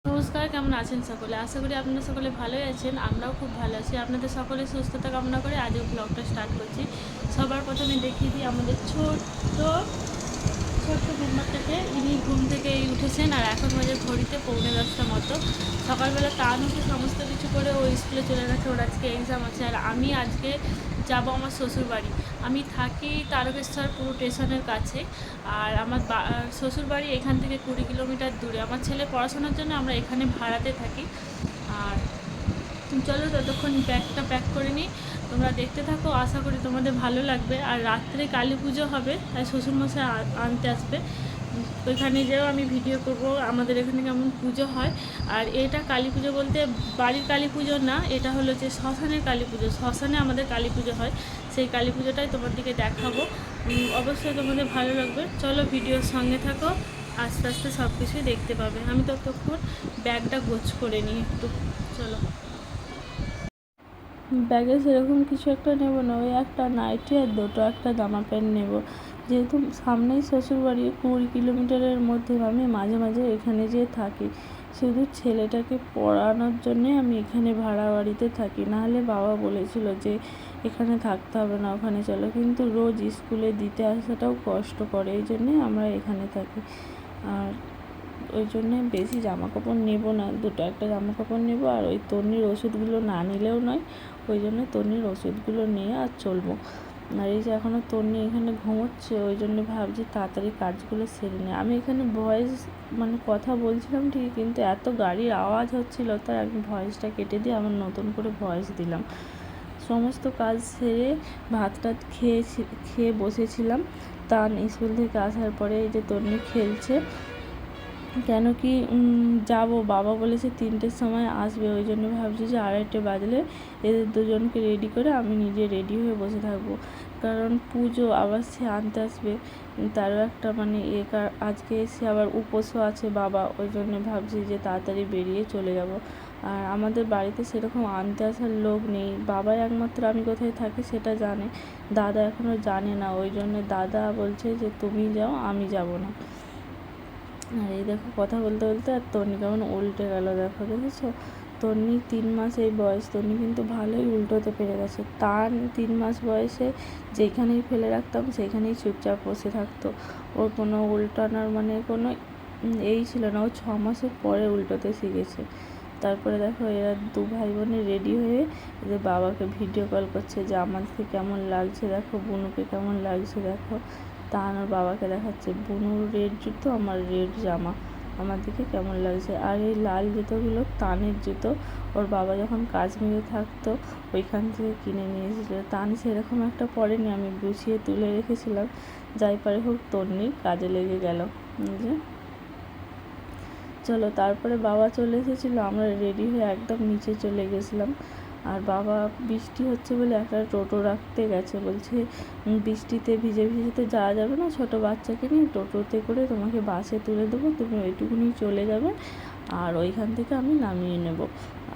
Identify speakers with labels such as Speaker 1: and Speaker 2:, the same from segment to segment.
Speaker 1: নমস্কার, কেমন আছেন সকলে? আশা করি আপনারা সকলে ভালোই আছেন। আমরাও খুব ভালো আছি। আপনাদের সকলের সুস্থতা কামনা করে আজও ব্লগটা স্টার্ট করছি। সবার প্রথমে দেখিয়ে দিই আমাদের ছোট্ট মেম্বারটাকে। ইনি ঘুম থেকে উঠেছেন আর এখন বাজে ঘড়িতে 9:45 মতো। সকালবেলা টান উঠে সমস্ত কিছু করে ও স্কুলে চলে গেছে। ওর আজকে এক্সাম আছে আর আমি আজকে যাব আমার শ্বশুরবাড়ি। আমি থাকি তারকেশ্বর পুরো স্টেশনের কাছে। আর আমার শ্বশুরবাড়ি এখান থেকে 20 কিলোমিটার দূরে। আমার ছেলে পড়াশোনার জন্য আমরা এখানে ভাড়াতে থাকি। আর চলো ততক্ষণ ব্যাগটা প্যাক করে নিই, তোমরা দেখতে থাকো, আশা করি তোমাদের ভালো লাগবে। আর রাত্রে কালী পুজো হবে, তাই শ্বশুরমশাই আনতে আসবে। ওইখানে যেও আমি ভিডিও করব আমাদের এখানে কেমন পুজো হয়। আর এটা কালী পুজো বলতে বাড়ির কালী পুজো না, এটা হলো যে শ্মশানের কালী পুজো। শ্মশানে আমাদের কালী পুজো হয়, সেই কালী পুজোটাই তোমাদেরকে দেখাবো। অবশ্যই তোমাদের ভালো লাগবে। চলো ভিডিওর সঙ্গে থাকো, আস্তে আস্তে সব কিছুই দেখতে পাবে। আমি ততক্ষণ ব্যাগটা গোছ করে নিই একটু। চলো। ব্যাগে সেরকম কিছু একটা নেব না, ওই একটা নাইটি আর দুটো একটা জামা প্যান্ট নেব। যেহেতু সামনেই শ্বশুরবাড়ি, 20 কিলোমিটারের মধ্যে আমি মাঝে মাঝে এখানে যেয়ে থাকি। শুধু ছেলেটাকে পড়ানোর জন্যে আমি এখানে ভাড়া বাড়িতে থাকি, নাহলে বাবা বলেছিল যে এখানে থাকতে হবে না, ওখানে চলো। কিন্তু রোজ স্কুলে দিতে আসাটাও কষ্ট করে, এই জন্যে আমরা এখানে থাকি। আর ওই জন্যে বেশি জামা কাপড় নেবো না, দুটো একটা জামা কাপড় নেবো। আর ওই তন্নির ওষুধগুলো না নিলেও নয়, ওই জন্য তন্নির ওষুধগুলো নিয়ে আর চলবো। আর এই যে এখনও তন্নি এখানে ঘুমোচ্ছে, ওই জন্য ভাবছি তাড়াতাড়ি কাজগুলো সেরে নিই। আমি এখানে ভয়েস কথা বলছিলাম ঠিকই, কিন্তু এত গাড়ির আওয়াজ হচ্ছিলো, তাই আমি ভয়েসটা কেটে দিয়ে আবার নতুন করে ভয়েস দিলাম। সমস্ত কাজ সেরে ভাত টাত খেয়ে বসেছিলাম। তান স্কুল থেকে আসার পরে এই যে তন্নি খেলছে। কেন কি যাব, বাবা বলেছে 3টের সময় আসবে, ওই জন্য ভাবছি যে 2:30 বাজলে এদের দুজনকে রেডি করে আমি নিজে রেডি হয়ে বসে থাকবো। কারণ পুজো আবার সে আনতে আসবে, তারও একটা আজকে এসে আবার উপোসও আছে বাবা, ওই জন্য ভাবছি যে তাড়াতাড়ি বেরিয়ে চলে যাব। আর আমাদের বাড়িতে সেরকম আনতে আসার লোক নেই, বাবাই একমাত্র আমি কোথায় থাকি সেটা জানে, দাদা এখনও জানে না। ওই জন্য দাদা বলছে যে তুমি যাও, আমি যাব না। আর এই দেখো কথা বলতে বলতে আর তন্নি কেমন উল্টে গেল, দেখেছো? তন্নি 3 মাস এই বয়স, তন্নি কিন্তু ভালোই উল্টোতে পেরে গেছে। তার 3 মাস বয়সে যেখানেই ফেলে রাখতাম সেখানেই চুপচাপ বসে থাকতো। ওর কোনো উল্টানোর কোনো এই ছিল না। ও 6 মাসের পরে উল্টোতে শিখেছে। তারপরে দেখো এরা 2 ভাই বোনে রেডি হয়ে এদের বাবাকে ভিডিও কল করছে যে আমাদেরকে কেমন লাগছে দেখো, বুনুকে কেমন লাগছে দেখো। তার বাবাকে দেখাচ্ছে বুনুর রেড জুতো, আমার রেড জামা, আমার দিকে কেমন লাগছে। আর এই লাল জুতোগুলো তানের জুতো, ওর বাবা যখন কাশ্মীরে থাকতো ওইখান থেকে কিনে নিয়ে এসেছিলো। তান সেরকম একটা পরেনি, আমি গুছিয়ে তুলে রেখেছিলাম। যাই পারে হোক, তন্নির কাজে লেগে গেল। যে চলো, তারপরে বাবা চলে এসেছিলো, আমরা রেডি হয়ে একদম নিচে চলে গেছিলাম। আর বাবা বৃষ্টি হচ্ছে বলে একটা টোটো রাখতে গেছে, বলছে বৃষ্টিতে ভিজে ভিজে তো যাওয়া যাবে না, ছোটো বাচ্চাকে নিয়ে টোটোতে করে তোমাকে বাসে তুলে দেবো, তুমি ওইটুকুনি চলে যাবে, আর ওইখান থেকে আমি নামিয়ে নেব।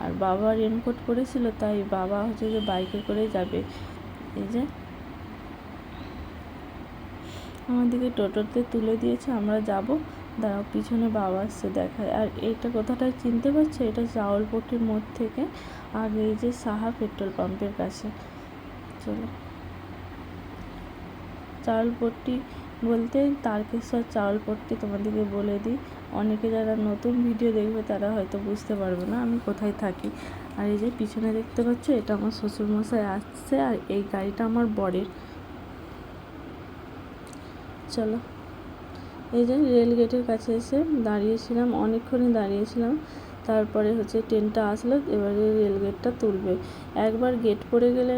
Speaker 1: আর বাবা রেনকোট করেছিল, তাই বাবা হচ্ছে যে বাইকে করে যাবে। এই যে আমাদেরকে টোটোতে তুলে দিয়েছে, আমরা যাব। দাঁড়াও, পিছনে বাবা আসছে দেখায়। আর এইটা কথাটা চিনতে পারছো, এটা চাউলপট্টির মোড় থেকে আগে, এই যে সাহা পেট্রোল পাম্পের কাছে। চলো, চাউলপট্টি বলতে তারকেশ্বর চাউলপট্টি তোমাদেরকে বলে দিই, অনেকে যারা নতুন ভিডিও দেখবে তারা হয়তো বুঝতে পারবে না আমি কোথায় থাকি। আর এই যে পিছনে দেখতে পাচ্ছ, এটা আমার শ্বশুরমশাই আসছে, আর এই গাড়িটা আমার বরের। চলো, এই যে রেল গেটের কাছে এসে দাঁড়িয়েছিলাম, অনেকক্ষণই দাঁড়িয়েছিলাম। তারপরে হচ্ছে ট্রেনটা আসলো, এবারে রেল গেটটা তুলবে। একবার গেট পড়ে গেলে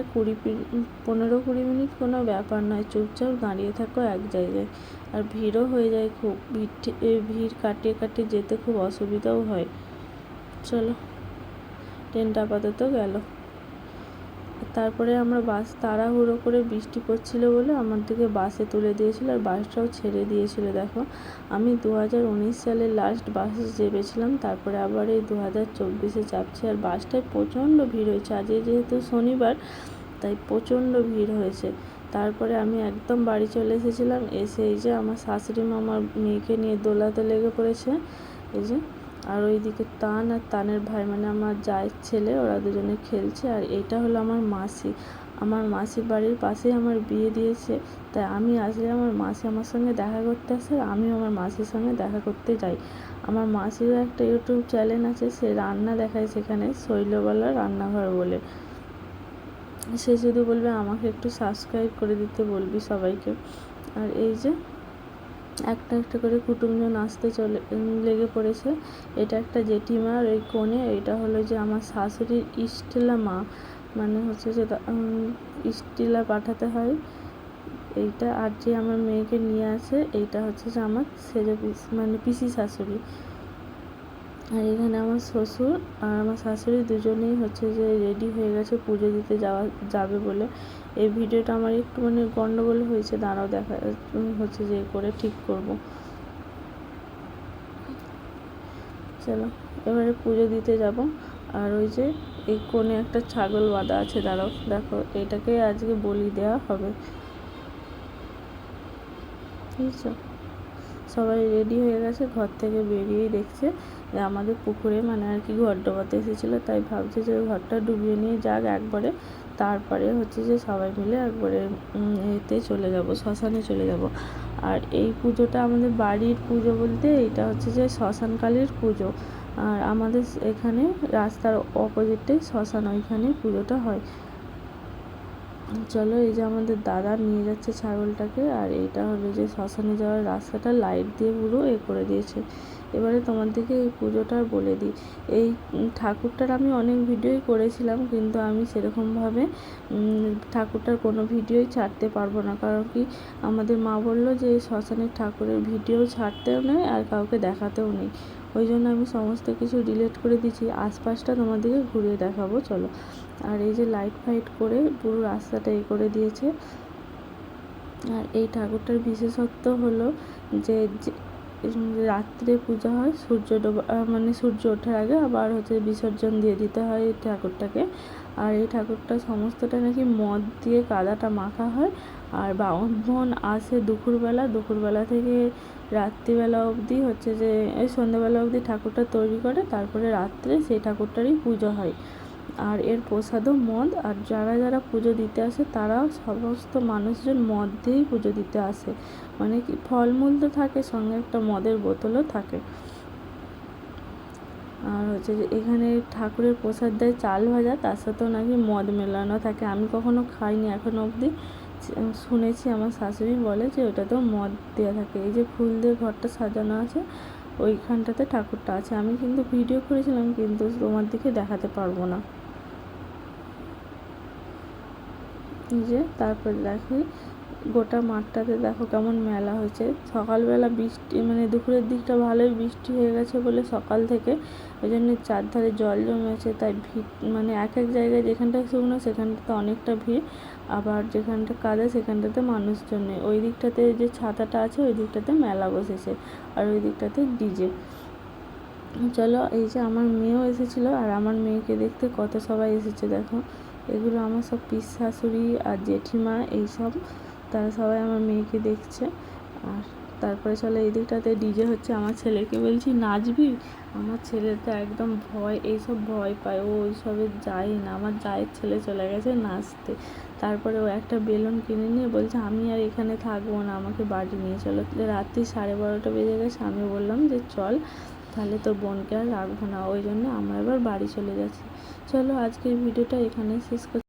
Speaker 1: 15-20 মিনিট কোনো ব্যাপার নয়, চুপচাপ দাঁড়িয়ে থাকো এক জায়গায়। আর ভিড়ও হয়ে যায় খুব, ভিড় কাটিয়ে কাটিয়ে যেতে খুব অসুবিধাও হয়। চলো, ট্রেনটা আপাতত গেল। তারপরে আমরা বাস তাড়াহুড়ো করে, বৃষ্টি পড়ছিলো বলে আমাদেরকে বাসে তুলে দিয়েছিলো, আর বাসটাও ছেড়ে দিয়েছিলো। দেখো, আমি 2019 সালের লাস্ট বাসে চেপেছিলাম, তারপরে আবার এই 2024-এ চাপছি। আর বাসটায় প্রচণ্ড ভিড় হয়েছে, আজকে যেহেতু শনিবার তাই প্রচণ্ড ভিড় হয়েছে। তারপরে আমি একদম বাড়ি চলে এসেছিলাম, এসে এই যে আমার শাশুড়ি মা আমার মেয়েকে নিয়ে দোলাতে লেগে পড়েছে। এই যে আর ওইদিকে তান আর তানের ভাই মানে আমার জায়ের ছেলে, ওরা দুজনে খেলছে। আর এইটা হলো আমার মাসি। আমার মাসির বাড়ির পাশেই আমার বিয়ে দিয়েছে, তাই আমি আসলে আমার মাসি আমার সঙ্গে দেখা করতে আসে, আমিও আমার মাসির সঙ্গে দেখা করতে যাই। আমার মাসিরও একটা ইউটিউব চ্যানেল আছে, সে রান্না দেখায় সেখানে, শৈলবালা রান্নাঘর বলে। সে শুধু বলবে আমাকে একটু সাবস্ক্রাইব করে দিতে বলবি সবাইকে। আর এই যে একটা একটা করে কুটুমজন আসতে লেগে পড়েছে। এটা একটা জেঠিমা আর ওই কোণে, এটা হলো যে আমার শাশুড়ির ইস্টেলা মা, মানে হচ্ছে যে ইস্টেলা পাঠাতে হয় এইটা। আর যে আমার মেয়েকে নিয়ে আসে এইটা হচ্ছে যে আমার সেজে মানে পিসি শাশুড়ি। আর এখানে আমার শ্বশুর আর আমার শাশুড়ি দুজনেই হচ্ছে যে রেডি হয়ে গেছে পুজো দিতে যাবে বলে। এই ভিডিওটা আমার একটু মানে গন্ডগোল হয়েছে, দাঁড়াও দেখা হচ্ছে যে করে ঠিক করব। চলো এবারে পুজো দিতে যাব। আর ওই যে এই কোণে একটা ছাগল বাঁধা আছে, দাঁড়াও দেখো, এটাকে আজকে বলি দেওয়া হবে, বুঝছো। সবাই রেডি হয়ে গেছে, ঘর থেকে বেরিয়েই দেখছে যে আমাদের পুকুরে মানে আর কি ঘর ডোবাতে এসেছিলো, তাই ভাবছে যে ঘরটা ডুবিয়ে নিয়ে যাক একবারে, তারপরে হচ্ছে যে সবাই মিলে একবারে এতে চলে যাব, শ্মশানে চলে যাব। আর এই পুজোটা আমাদের বাড়ির পুজো বলতে এটা হচ্ছে যে শ্মশানকালীর পুজো। আর আমাদের এখানে রাস্তার অপোজিটে শ্মশান, ওইখানে পুজোটা হয়। চলো এই যে আমাদের দাদা নিয়ে যাচ্ছে ছাগলটাকে। আর এইটা হলো যে শ্মশানে যাওয়ার রাস্তাটা লাইট দিয়ে পুরো করে দিয়েছে। এবারে তোমাদেরকে এই পুজোটা বলে দিই। এই ঠাকুরটার আমি অনেক ভিডিওই করেছিলাম, কিন্তু আমি সেরকমভাবে ঠাকুরটার কোনো ভিডিওই ছাড়তে পারবো না, কারণ কি আমাদের মা বললো যে শ্মশানের ঠাকুরের ভিডিও ছাড়তেও নেই আর কাউকে দেখাতেও নেই, ওই জন্য আমি সমস্ত কিছু ডিলিট করে দিচ্ছি। আশপাশটা তোমাদেরকে ঘুরিয়ে দেখাবো চলো। আর এই যে লাইট ফাইট করে পুরো রাস্তাটা করে দিয়েছে। আর এই ঠাকুরটার বিশেষত্ব হলো যে রাত্রে পূজা হয়, সূর্য ডোবা মানে সূর্য ওঠার আগে আবার হচ্ছে বিসর্জন দিয়ে দিতে হয় এই ঠাকুরটাকে। আর এই ঠাকুরটা সমস্তটা নাকি মদ দিয়ে কাদাটা মাখা হয়। আর ব্রাহ্মণ আসে দুপুরবেলা থেকে রাত্রিবেলা অবধি হচ্ছে যে এই সন্ধ্যেবেলা অবধি ঠাকুরটা তৈরি করে, তারপরে রাত্রে সেই ঠাকুরটারই পুজো হয়। আর এর প্রসাদও মদ। আর যারা যারা পুজো দিতে আসে তারাও সমস্ত মানুষজন মদ দিয়েই পুজো দিতে আসে, মানে কি ফলমূল তো থাকে, সঙ্গে একটা মদের বোতলও থাকে। আর হচ্ছে যে এখানে ঠাকুরের প্রসাদ দেয় চাল ভাজা, তার সাথেও নাকি মদ মেলানো থাকে। আমি কখনো খাইনি এখনো অবধি, শুনেছি আমার শাশুড়ি বলে যে ওটাতেও মদ দেওয়া থাকে। এই যে ফুল দিয়ে ঘরটা সাজানো আছে, ওইখানটাতে ঠাকুরটা আছে। আমি কিন্তু ভিডিও করেছিলাম, কিন্তু তোমার দিকে দেখাতে পারবো না। যে তারপরে দেখি গোটা মাঠটাতে দেখো কেমন মেলা হয়েছে। সকালবেলা বৃষ্টি মানে দুপুরের দিকটা ভালোই বৃষ্টি হয়ে গেছে বলে সকাল থেকে, ওই জন্য চারধারে জল জমেছে, তাই ভিড় মানে এক এক জায়গায় যেখানটায় শুকনো সেখানটাতে অনেকটা ভিড়, আবার যেখানটা কাদা সেখানটাতে মানুষজন নেই। ওই দিকটাতে যে ছাতাটা আছে ওই দিকটাতে মেলা বসেছে, আর ওই দিকটাতে ডিজে। চলো এই যে আমার মেয়েও এসেছিলো, আর আমার মেয়েকে দেখতে কত সবাই এসেছে দেখো। এগুলো আমার সব পিস শাশুড়ি আর জেঠিমা, এইসব তারা সবাই আমার মেয়েকে দেখছে। আর তারপরে চলো এই দিকটাতে ডিজে হচ্ছে। আমার ছেলেকে বলছি নাচবি, আমার ছেলে তো একদম এইসব ভয় পায়, ও ওইসবে যায় না। আমার জায়ের ছেলে চলে গেছে নাচতে, তারপরে ও একটা বেলুন কিনে নিয়ে বলছে আমি আর এখানে থাকবো না, আমাকে বাড়ি নিয়ে চলো। রাত্রি 12:30 বেজে গেছে, আমি বললাম যে চল, তাহলে তোর বোনকে আর রাখবো না, ওই জন্য আমরা এবার বাড়ি চলে যাচ্ছি। চলো আজকের ভিডিওটা এখানে শেষ করছি।